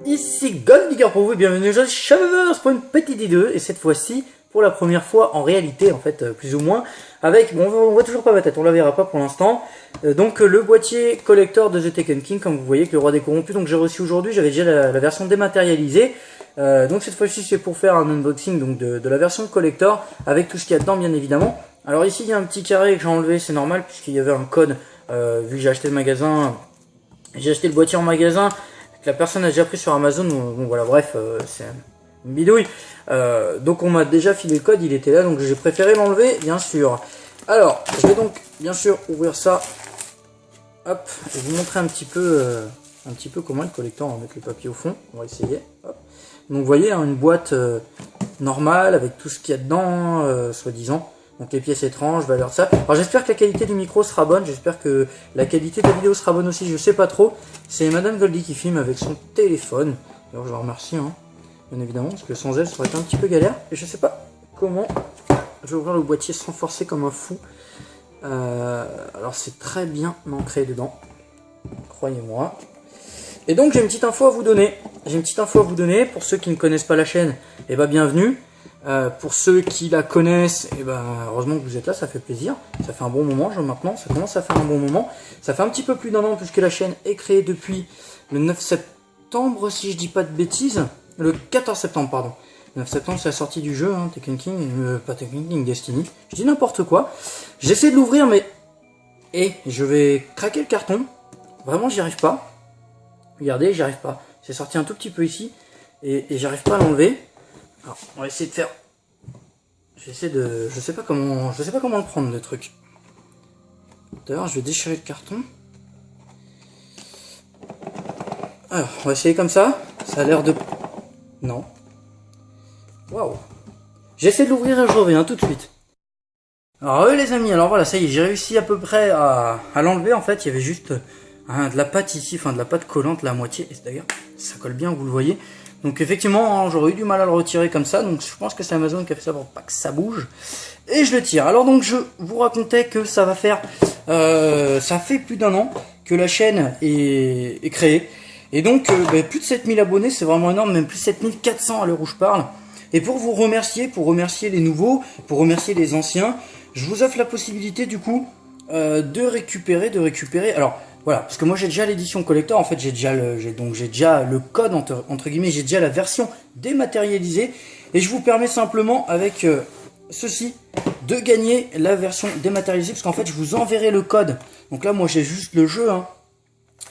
Ici Golddigger pour vous et bienvenue aujourd'hui chez Shaververse pour une petite vidéo et cette fois-ci pour la première fois en réalité en fait plus ou moins avec, bon on voit toujours pas ma tête, on la verra pas pour l'instant, donc le boîtier collector de The Taken King comme vous voyez avec le roi des corrompus, donc j'ai reçu aujourd'hui, j'avais déjà la version dématérialisée, donc cette fois-ci c'est pour faire un unboxing donc de la version collector avec tout ce qu'il y a dedans bien évidemment. Alors ici il y a un petit carré que j'ai enlevé, c'est normal puisqu'il y avait un code, vu que j'ai acheté le magasin, j'ai acheté le boîtier en magasin, que la personne a déjà pris sur Amazon, bon voilà bref, c'est une bidouille, donc on m'a déjà filé le code, il était là, donc j'ai préféré l'enlever bien sûr. Alors je vais donc bien sûr ouvrir ça, hop, et vous montrer un petit peu comment le collecteur, on va mettre le papier au fond, on va essayer, hop. Donc vous voyez hein, une boîte normale avec tout ce qu'il y a dedans, soi-disant. Donc les pièces étranges, valeur ça. Alors j'espère que la qualité du micro sera bonne, j'espère que la qualité de la vidéo sera bonne aussi, je sais pas trop. C'est Madame Goldie qui filme avec son téléphone. Alors je la remercie, hein, bien évidemment, parce que sans elle ça aurait été un petit peu galère. Et je sais pas comment je vais ouvrir le boîtier sans forcer comme un fou. Alors c'est très bien ancré dedans, croyez-moi. Et donc j'ai une petite info à vous donner. Pour ceux qui ne connaissent pas la chaîne, et bah bienvenue. Pour ceux qui la connaissent, et ben heureusement que vous êtes là, ça fait plaisir. Ça fait un bon moment, maintenant, ça commence à faire un bon moment. Ça fait un petit peu plus d'un an puisque la chaîne est créée depuis le 9 septembre, si je dis pas de bêtises. Le 14 septembre, pardon. Le 9 septembre, c'est la sortie du jeu, hein, Taken King, pas Taken King, Destiny. Je dis n'importe quoi. J'essaie de l'ouvrir, mais... Et je vais craquer le carton. Vraiment, j'y arrive pas. Regardez, j'y arrive pas. C'est sorti un tout petit peu ici. Et j'arrive pas à l'enlever. Alors, on va essayer de faire. Je sais pas comment le prendre le truc. D'ailleurs, je vais déchirer le carton. Alors, on va essayer comme ça. Ça a l'air de. Non. Waouh. J'essaie de l'ouvrir et je reviens tout de suite. Alors, les amis, alors voilà, ça y est, j'ai réussi à peu près à l'enlever. En fait, il y avait juste de la pâte ici, enfin de la pâte collante, la moitié. Et d'ailleurs, ça colle bien, vous le voyez. Donc effectivement, j'aurais eu du mal à le retirer comme ça, donc je pense que c'est Amazon qui a fait ça pour pas que ça bouge. Et je le tire. Alors donc je vous racontais que ça va faire, ça fait plus d'un an que la chaîne est créée. Et donc plus de 7000 abonnés, c'est vraiment énorme, même plus de 7400 à l'heure où je parle. Et pour vous remercier, pour remercier les nouveaux, pour remercier les anciens, je vous offre la possibilité du coup de récupérer, alors... Voilà, parce que moi j'ai déjà l'édition collector, en fait j'ai déjà le code entre guillemets, j'ai déjà la version dématérialisée et je vous permets simplement avec ceci de gagner la version dématérialisée parce qu'en fait je vous enverrai le code. Donc là moi j'ai juste le jeu, hein.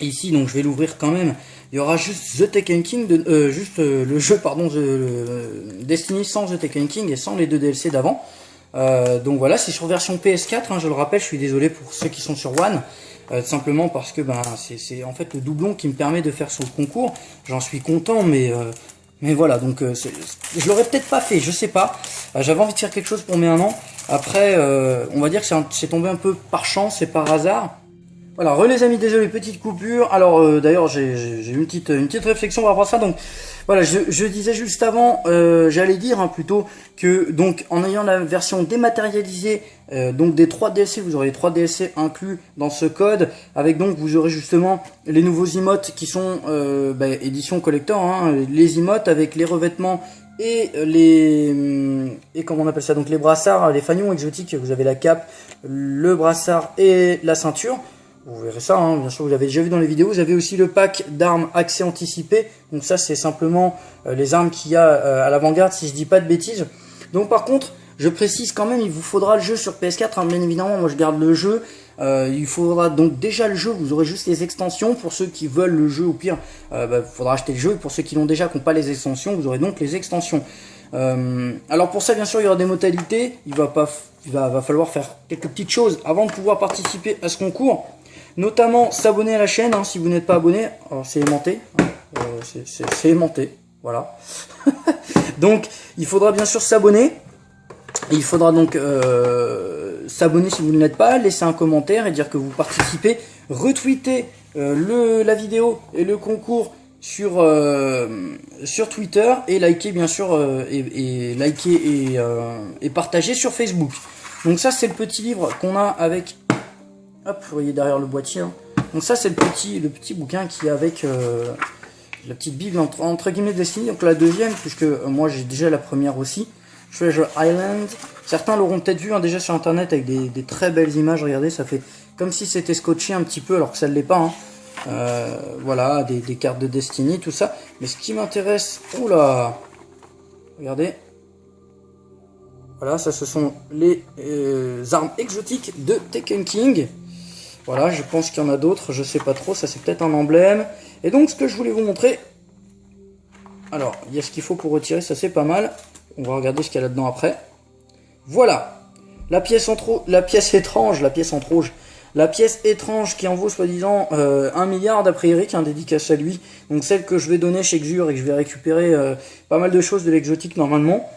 Et ici donc je vais l'ouvrir quand même. Il y aura juste The Taken King, le jeu pardon, Destiny sans The Taken King et sans les 2 DLC d'avant. Donc voilà, c'est sur version PS4, hein, je le rappelle, je suis désolé pour ceux qui sont sur One. Simplement parce que ben, c'est en fait le doublon qui me permet de faire sur le concours. J'en suis content, mais voilà, donc je l'aurais peut-être pas fait, je sais pas. J'avais envie de faire quelque chose pour mes 1 an. Après, on va dire que c'est tombé un peu par chance et par hasard. Voilà, les amis, désolé, petite coupure. Alors d'ailleurs j'ai une petite réflexion par rapport à ça. Donc voilà, je disais juste avant, j'allais dire hein, plutôt que donc en ayant la version dématérialisée, donc des 3 DLC, vous aurez les 3 DLC inclus dans ce code, avec donc vous aurez justement les nouveaux emotes qui sont édition collector, hein, les emotes avec les revêtements et comment on appelle ça, donc les brassards, les fanions exotiques. Vous avez la cape, le brassard et la ceinture. Vous verrez ça, hein, bien sûr, vous l'avez déjà vu dans les vidéos. Vous avez aussi le pack d'armes accès anticipé. Donc ça, c'est simplement les armes qu'il y a à l'avant-garde, si je dis pas de bêtises. Donc par contre, je précise quand même, il vous faudra le jeu sur PS4. Hein, bien évidemment, moi je garde le jeu. Il faudra donc déjà le jeu. Vous aurez juste les extensions. Pour ceux qui veulent le jeu, au pire, il faudra acheter le jeu. Et pour ceux qui l'ont déjà, qui n'ont pas les extensions, vous aurez donc les extensions. Alors pour ça, bien sûr, il y aura des modalités. Il va falloir faire quelques petites choses avant de pouvoir participer à ce concours. Notamment s'abonner à la chaîne, hein, si vous n'êtes pas abonné, c'est aimanté, hein, c'est aimanté, voilà. Donc il faudra bien sûr s'abonner, il faudra donc s'abonner si vous ne l'êtes pas, laisser un commentaire et dire que vous participez, retweeter la vidéo et le concours sur Twitter et liker bien sûr liker et partager sur Facebook. Donc ça c'est le petit livre qu'on a avec... Hop, vous voyez derrière le boîtier. Hein. Donc ça c'est le petit bouquin qui est avec la petite Bible entre guillemets Destiny, donc la deuxième, puisque moi j'ai déjà la première aussi, Treasure Island. Certains l'auront peut-être vu déjà sur internet avec des très belles images, regardez, ça fait comme si c'était scotché un petit peu, alors que ça ne l'est pas, hein. Voilà, des cartes de Destiny, tout ça. Mais ce qui m'intéresse, oula, regardez, voilà, ça ce sont les armes exotiques de Taken King. Voilà, je pense qu'il y en a d'autres, je sais pas trop, ça c'est peut-être un emblème. Et donc ce que je voulais vous montrer, alors il y a ce qu'il faut pour retirer, ça c'est pas mal. On va regarder ce qu'il y a là-dedans après. Voilà, la pièce étrange, la pièce étrange qui en vaut soi-disant 1 milliard d'après Eric, un dédicace à lui. Donc celle que je vais donner chez Xur et que je vais récupérer pas mal de choses de l'exotique normalement.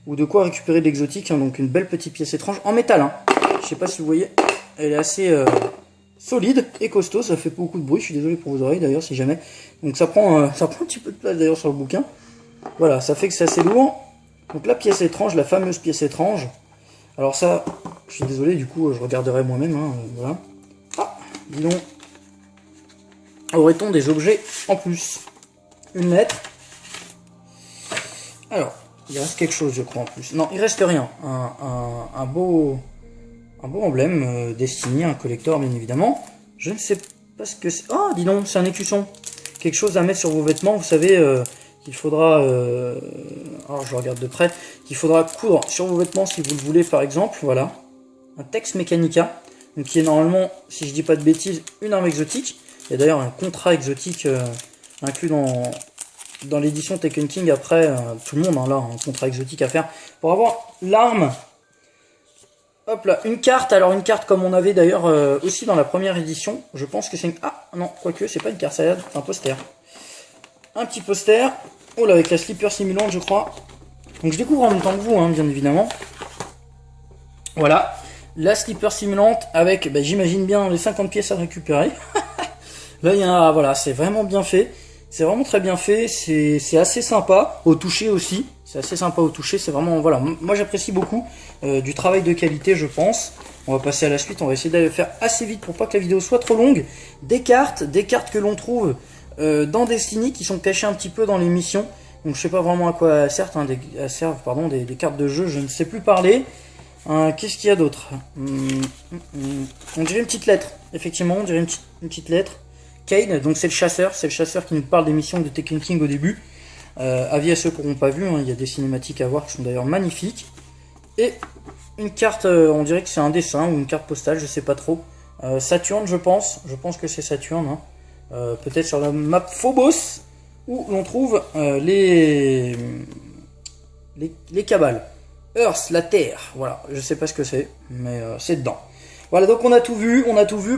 Ou de quoi récupérer de l'exotique, hein, donc une belle petite pièce étrange en métal. Hein. Je sais pas si vous voyez, elle est assez solide et costaud, ça fait beaucoup de bruit, je suis désolé pour vos oreilles d'ailleurs si jamais. Donc ça prend un petit peu de place d'ailleurs sur le bouquin. Voilà, ça fait que c'est assez lourd. Donc la pièce étrange, la fameuse pièce étrange. Alors ça, je suis désolé, du coup je regarderai moi-même, hein, voilà. Ah, dis donc. Aurait-on des objets en plus? Une lettre. Alors, il reste quelque chose je crois en plus. Non, il reste rien. Un beau emblème Destiny, un collector bien évidemment. Je ne sais pas ce que c'est. Oh, dis donc, c'est un écusson. Quelque chose à mettre sur vos vêtements, vous savez qu'il faudra... alors je regarde de près. Qu'il faudra coudre sur vos vêtements si vous le voulez par exemple. Voilà. Un Tex Mechanica. Donc qui est normalement, si je dis pas de bêtises, une arme exotique. Il y a d'ailleurs un contrat exotique inclus dans l'édition Taken King. Après, tout le monde a là un contrat exotique à faire pour avoir l'arme. Hop là, une carte, alors une carte comme on avait d'ailleurs aussi dans la première édition, je pense que c'est une... Ah non, quoique, c'est pas une carte, c'est un poster. Un petit poster, oh là, avec la slipper simulante je crois. Donc je découvre en même temps que vous, hein, bien évidemment. Voilà, la slipper simulante avec, bah, j'imagine bien, les 50 pièces à récupérer. Là, il y a, voilà, c'est vraiment bien fait. C'est vraiment très bien fait, c'est assez sympa au toucher aussi. C'est assez sympa au toucher, c'est vraiment, voilà, moi j'apprécie beaucoup du travail de qualité je pense. On va passer à la suite, on va essayer de le faire assez vite pour pas que la vidéo soit trop longue. Des cartes que l'on trouve dans Destiny qui sont cachées un petit peu dans les missions. Donc je sais pas vraiment à quoi elles servent, hein, des cartes de jeu, je ne sais plus parler. Qu'est-ce qu'il y a d'autre? On dirait une petite lettre, effectivement, on dirait une petite lettre. Kane, donc c'est le chasseur qui nous parle des missions de Taken King au début. Avis à ceux qui n'auront pas vu, hein, il y a des cinématiques à voir qui sont d'ailleurs magnifiques. Et une carte, on dirait que c'est un dessin ou une carte postale, je sais pas trop. Saturne, je pense que c'est Saturne. Hein. Peut-être sur la map Phobos, où l'on trouve les cabales. Earth, la Terre, voilà, je sais pas ce que c'est, mais c'est dedans. Voilà, donc on a tout vu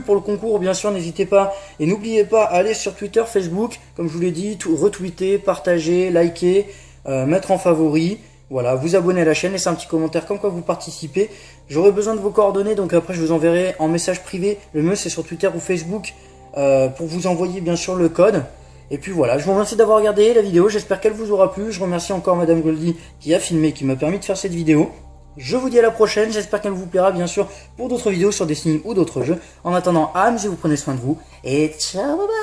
pour le concours, bien sûr, n'hésitez pas, et n'oubliez pas, à aller sur Twitter, Facebook, comme je vous l'ai dit, retweeter, partager, liker, mettre en favori, voilà, vous abonner à la chaîne, laisser un petit commentaire comme quoi vous participez. J'aurai besoin de vos coordonnées, donc après je vous enverrai en message privé, le mieux c'est sur Twitter ou Facebook, pour vous envoyer bien sûr le code. Et puis voilà, je vous remercie d'avoir regardé la vidéo, j'espère qu'elle vous aura plu, je remercie encore Madame Goldie qui a filmé, qui m'a permis de faire cette vidéo. Je vous dis à la prochaine, j'espère qu'elle vous plaira bien sûr pour d'autres vidéos sur Destiny ou d'autres jeux. En attendant, amusez-vous, prenez soin de vous et ciao, bye bye.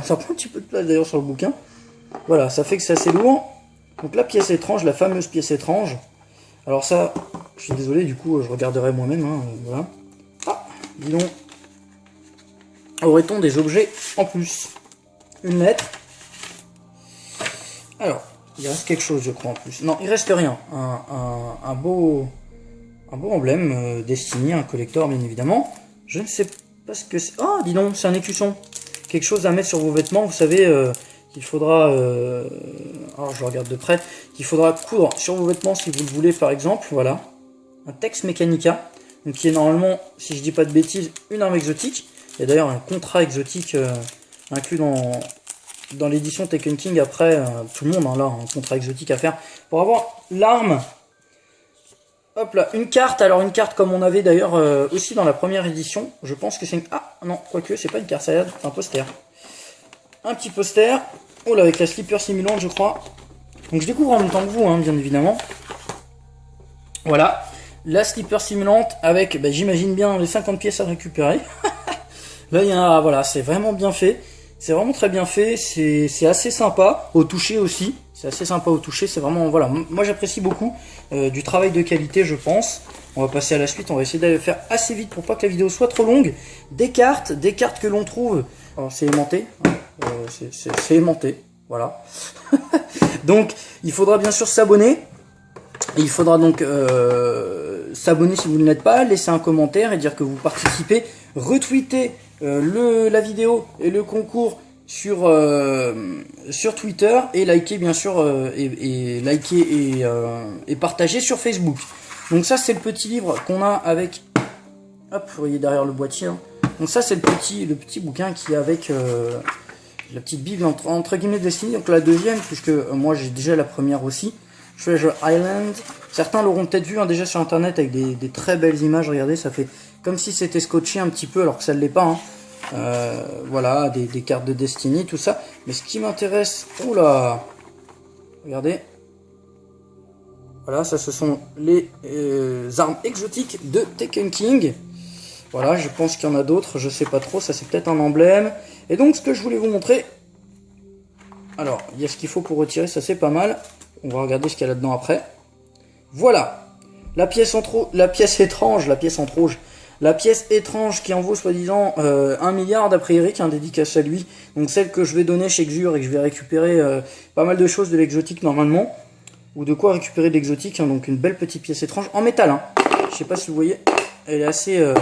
Ça prend un petit peu de place d'ailleurs sur le bouquin. Voilà, ça fait que c'est assez lourd. Donc la pièce étrange, la fameuse pièce étrange. Alors ça, je suis désolé, du coup je regarderai moi-même. Hein, voilà. Ah, dis donc. Aurait-on des objets en plus? Une lettre. Alors, il reste quelque chose je crois en plus. Non, il reste rien. Un beau emblème Destiny, un collector bien évidemment. Je ne sais pas ce que c'est. Oh, dis donc, c'est un écusson. Quelque chose à mettre sur vos vêtements, vous savez qu'il faudra, alors je regarde de près, qu'il faudra coudre sur vos vêtements si vous le voulez par exemple, voilà. Un Tex Mechanica, donc qui est normalement, si je dis pas de bêtises, une arme exotique. Il y a d'ailleurs un contrat exotique inclus dans l'édition Taken King, après, tout le monde a là un contrat exotique à faire pour avoir l'arme. Hop là, une carte, alors une carte comme on avait d'ailleurs aussi dans la première édition. Je pense que c'est une... Ah non, quoique, c'est pas une carte, c'est un poster. Un petit poster. Oh là, avec la slipper simulante, je crois. Donc je découvre en même temps que vous, hein, bien évidemment. Voilà, la slipper simulante avec, bah, j'imagine bien, les 50 pièces à récupérer. Là, il y a, voilà, c'est vraiment bien fait. C'est vraiment très bien fait. C'est assez sympa au toucher aussi. C'est assez sympa au toucher. C'est vraiment, voilà, moi j'apprécie beaucoup du travail de qualité, je pense. On va passer à la suite. On va essayer de le faire assez vite pour pas que la vidéo soit trop longue. Des cartes que l'on trouve. Alors, c'est aimanté. C'est aimanté. Voilà. Donc, il faudra bien sûr s'abonner. Il faudra donc s'abonner si vous ne l'êtes pas, laisser un commentaire et dire que vous participez, retweeter la vidéo et le concours sur Twitter et liker bien sûr et partager sur Facebook. Donc ça c'est le petit livre qu'on a avec, hop, vous voyez derrière le boîtier, hein. Donc ça c'est le petit bouquin qui est avec la petite bible entre guillemets Destiny, donc la deuxième, puisque moi j'ai déjà la première aussi. Treasure Island, certains l'auront peut-être vu, hein, déjà sur internet avec des très belles images, regardez, ça fait comme si c'était scotché un petit peu alors que ça ne l'est pas, hein. Voilà, des cartes de Destiny, tout ça, mais ce qui m'intéresse, oula, regardez, voilà, ça ce sont les armes exotiques de Taken King. Voilà, je pense qu'il y en a d'autres, je sais pas trop, ça c'est peut-être un emblème. Et donc ce que je voulais vous montrer, alors il y a ce qu'il faut pour retirer, ça c'est pas mal. On va regarder ce qu'il y a là-dedans après. Voilà, la pièce étrange qui en vaut soi-disant 1 milliard d'après Eric, un dédicace à lui. Donc celle que je vais donner chez Xur et que je vais récupérer pas mal de choses de l'exotique normalement. Ou de quoi récupérer de l'exotique, hein, donc une belle petite pièce étrange en métal. Hein. Je sais pas si vous voyez, elle est assez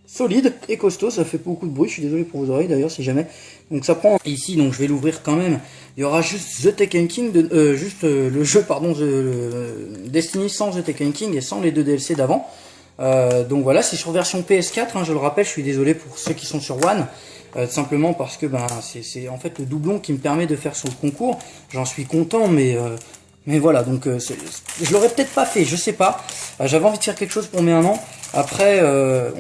solide et costaud, ça fait beaucoup de bruit, je suis désolé pour vos oreilles d'ailleurs si jamais. Donc ça prend ici, donc je vais l'ouvrir quand même. Il y aura juste The Taken King, le jeu pardon, Destiny sans The Taken King et sans les 2 DLC d'avant. Donc voilà, c'est sur version PS4, hein, je le rappelle, je suis désolé pour ceux qui sont sur One. Simplement parce que ben, c'est en fait le doublon qui me permet de faire sur le concours. J'en suis content, mais voilà, donc je l'aurais peut-être pas fait, je sais pas. J'avais envie de faire quelque chose pour mes 1 an. Après,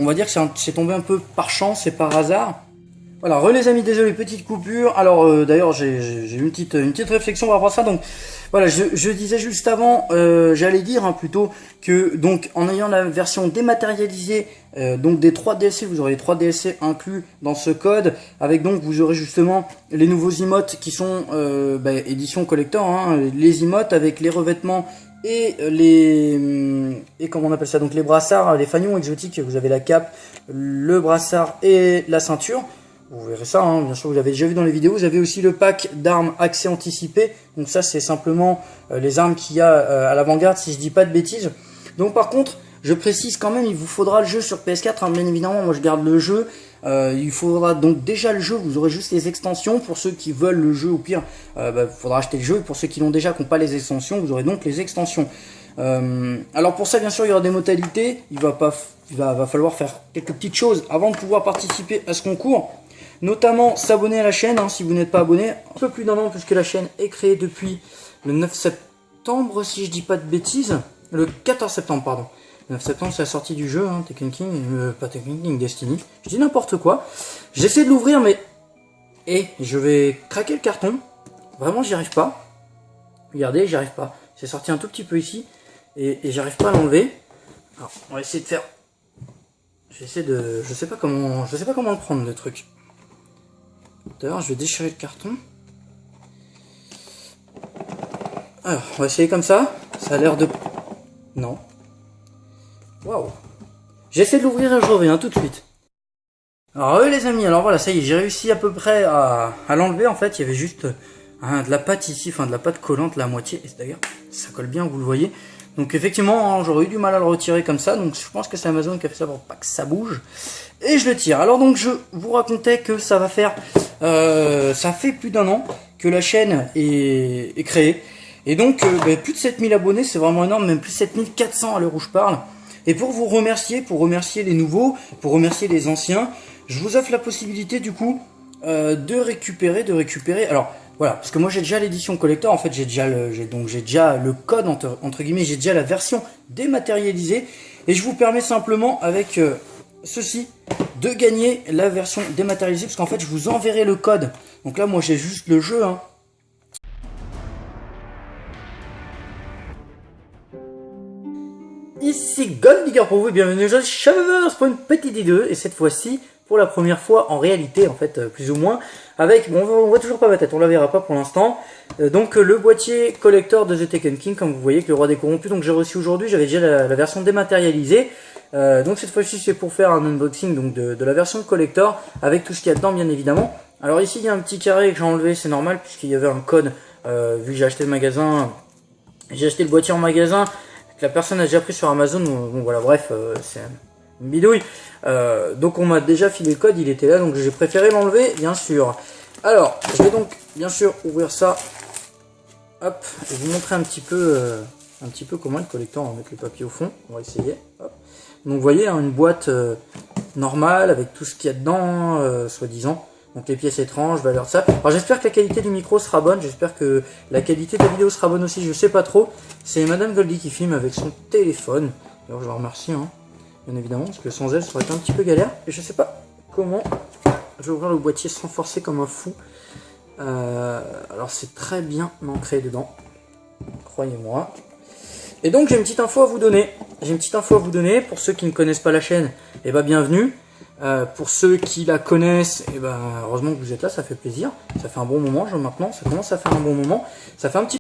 on va dire que c'est tombé un peu par chance et par hasard. Voilà, les amis, désolé, petite coupure. Alors d'ailleurs, j'ai une petite réflexion par rapport à ça. Donc voilà, je disais juste avant, j'allais dire hein, plutôt que donc en ayant la version dématérialisée, donc des 3 DLC, vous aurez les 3 DLC inclus dans ce code, avec donc vous aurez justement les nouveaux emotes qui sont édition collector, hein, les emotes avec les revêtements et comment on appelle ça, donc les brassards, les fanions exotiques. Vous avez la cape, le brassard et la ceinture. Vous verrez ça, hein, bien sûr, vous l'avez déjà vu dans les vidéos. Vous avez aussi le pack d'armes accès anticipé. Donc ça, c'est simplement les armes qu'il y a à l'avant-garde, si je dis pas de bêtises. Donc par contre, je précise quand même, il vous faudra le jeu sur PS4. Hein, bien évidemment, moi je garde le jeu. Il faudra donc déjà le jeu, vous aurez juste les extensions. Pour ceux qui veulent le jeu, au pire, il faudra acheter le jeu. Et pour ceux qui l'ont déjà, qui n'ont pas les extensions, vous aurez donc les extensions. Alors pour ça, bien sûr, il y aura des modalités. Il va falloir faire quelques petites choses avant de pouvoir participer à ce concours. Notamment s'abonner à la chaîne, hein, si vous n'êtes pas abonné. Un peu plus d'1 an, puisque la chaîne est créée depuis le 9 septembre, si je dis pas de bêtises. Le 14 septembre, pardon. Le 9 septembre, c'est la sortie du jeu, hein, Taken King, pas Taken King, Destiny. Je dis n'importe quoi. J'essaie de l'ouvrir, mais... Et je vais craquer le carton. Vraiment, j'y arrive pas. Regardez, j'y arrive pas. C'est sorti un tout petit peu ici. Et j'arrive pas à l'enlever. Alors, on va essayer de faire... J'essaie de... Je sais pas comment le prendre, le truc. D'ailleurs, je vais déchirer le carton. Alors, on va essayer comme ça. Ça a l'air de... Non. Waouh. J'essaie de l'ouvrir et je reviens tout de suite. Alors, les amis, alors voilà, ça y est, j'ai réussi à peu près à l'enlever. En fait, il y avait juste de la pâte ici, enfin de la pâte collante, la moitié. Et d'ailleurs, ça colle bien, vous le voyez. Donc effectivement, j'aurais eu du mal à le retirer comme ça. Donc je pense que c'est Amazon qui a fait ça pour pas que ça bouge. Et je le tire. Alors donc je vous racontais que ça va faire... ça fait plus d'1 an que la chaîne est créée. Et donc plus de 7000 abonnés, c'est vraiment énorme. Même plus de 7400 à l'heure où je parle. Et pour vous remercier, pour remercier les nouveaux, pour remercier les anciens, je vous offre la possibilité du coup de récupérer. Alors voilà, parce que moi j'ai déjà l'édition collector. En fait, j'ai déjà le code entre guillemets, j'ai déjà la version dématérialisée, et je vous permets simplement avec ceci de gagner la version dématérialisée, parce qu'en fait je vous enverrai le code. Donc là moi j'ai juste le jeu, hein. Ici Golddigger pour vous et bienvenue aux Shavers pour une petite vidéo, et cette fois-ci pour la première fois en réalité, en fait plus ou moins, avec, bon on voit toujours pas ma tête, on la verra pas pour l'instant, donc le boîtier collector de The Taken King, comme vous voyez, avec le roi des corrompus. Donc j'ai reçu aujourd'hui, j'avais déjà la version dématérialisée, donc cette fois-ci c'est pour faire un unboxing donc de la version collector, avec tout ce qu'il y a dedans bien évidemment. Alors ici il y a un petit carré que j'ai enlevé, c'est normal puisqu'il y avait un code, vu que j'ai acheté le magasin, j'ai acheté le boîtier en magasin, que la personne a déjà pris sur Amazon, bon voilà, bref, c'est une bidouille. Donc on m'a déjà filé le code, il était là, donc j'ai préféré l'enlever, bien sûr. Alors, je vais donc bien sûr ouvrir ça, hop, et vous montrer un petit peu comment le collector. On va mettre le papier au fond, on va essayer. Hop. Donc vous voyez, hein, une boîte normale avec tout ce qu'il y a dedans, soi-disant. Donc les pièces étranges, valeur de ça. Alors j'espère que la qualité du micro sera bonne, j'espère que la qualité de la vidéo sera bonne aussi, je sais pas trop. C'est Madame Goldie qui filme avec son téléphone. Alors je la remercie, hein, bien évidemment, parce que sans elle ça aurait été un petit peu galère. Et je sais pas comment je vais ouvrir le boîtier sans forcer comme un fou. Alors c'est très bien ancré dedans, croyez-moi. Et donc j'ai une petite info à vous donner. Pour ceux qui ne connaissent pas la chaîne, et bah bienvenue. Pour ceux qui la connaissent, et ben heureusement que vous êtes là, ça fait plaisir. Ça fait un bon moment, maintenant, ça commence à faire un bon moment. Ça fait un petit